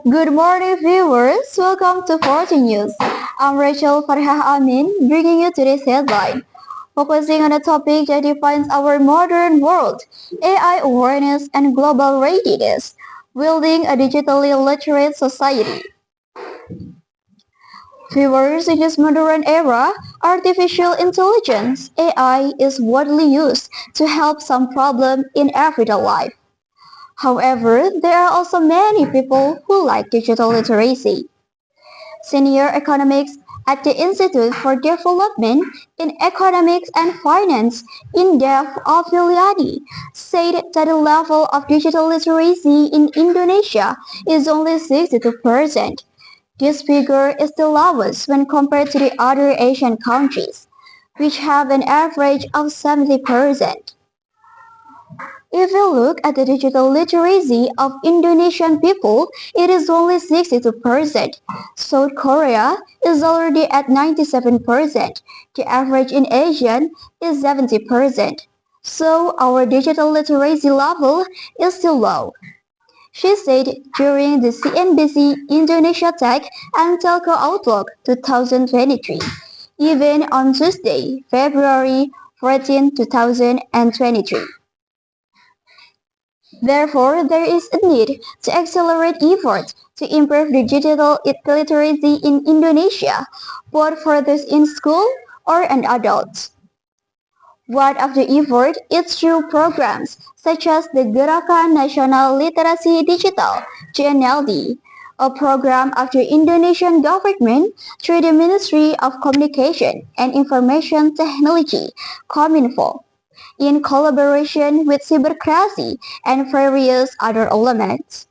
Good morning, viewers. Welcome to 14 News. I'm Farihah, bringing you today's headline, focusing on a topic that defines our modern world: AI awareness and global readiness, building a digitally literate society. Viewers, in this modern era, artificial intelligence (AI) is widely used to help some problem in everyday life. However, there are also many people who lack digital literacy. Senior economics at the Institute for Development in Economics and Finance in-depth Affiliati said that the level of digital literacy in Indonesia is only 62%. This figure is the lowest when compared to the other Asian countries, which have an average of 70%. If we look at the digital literacy of Indonesian people, it is only 62%. South Korea is already at 97%. The average in Asia is 70%. So our digital literacy level is still low. She said during the CNBC Indonesia Tech and Telco Outlook 2023, even on Tuesday, February 14, 2023. Therefore, there is a need to accelerate efforts to improve digital literacy in Indonesia, both for those in school or an adults. One of the efforts is through programs such as the Gerakan Nasional Literasi Digital (GNLD), a program of the Indonesian government through the Ministry of Communication and Information Technology (Kominfo), in collaboration with Cybercrazy and various other elements.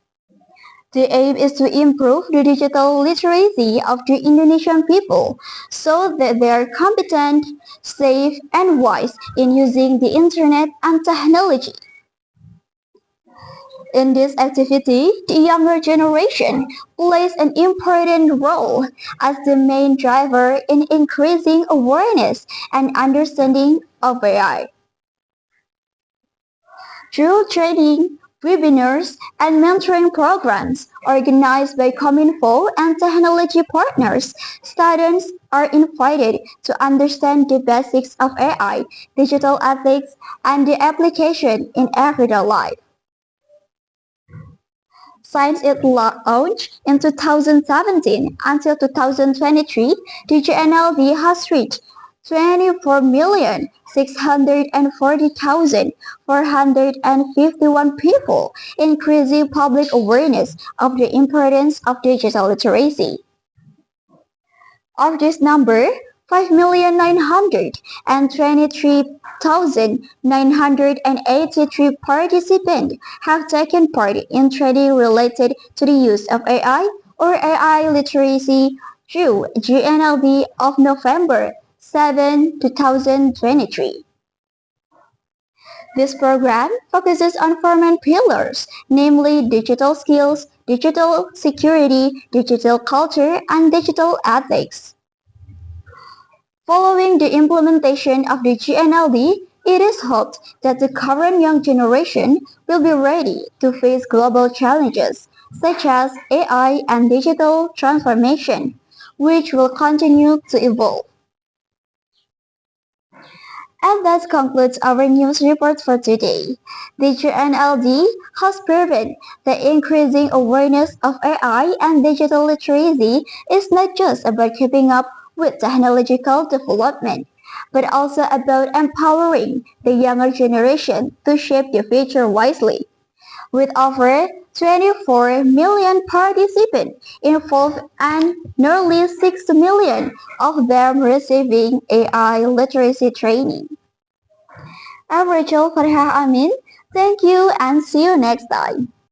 The aim is to improve the digital literacy of the Indonesian people so that they are competent, safe, and wise in using the internet and technology. In this activity, the younger generation plays an important role as the main driver in increasing awareness and understanding of AI. Through training, webinars, and mentoring programs organized by Kominfo and technology partners, students are invited to understand the basics of AI, digital ethics, and the application in everyday life. Since its launch in 2017 until 2023, the GNLV has reached 24,640,451 people, increasing public awareness of the importance of digital literacy. Of this number, 5,923,983 participants have taken part in training related to the use of AI or AI literacy through GNLV of November 7, 2023. This program focuses on four main pillars, namely digital skills, digital security, digital culture, and digital ethics. Following the implementation of the GNLD, it is hoped that the current young generation will be ready to face global challenges such as AI and digital transformation, which will continue to evolve. And that concludes our news report for today. The GNLD has proven that increasing awareness of AI and digital literacy is not just about keeping up with technological development, but also about empowering the younger generation to shape the future wisely. With over 24 million participants involved and nearly 6 million of them receiving AI literacy training. I'm Farihah. Thank you and see you next time.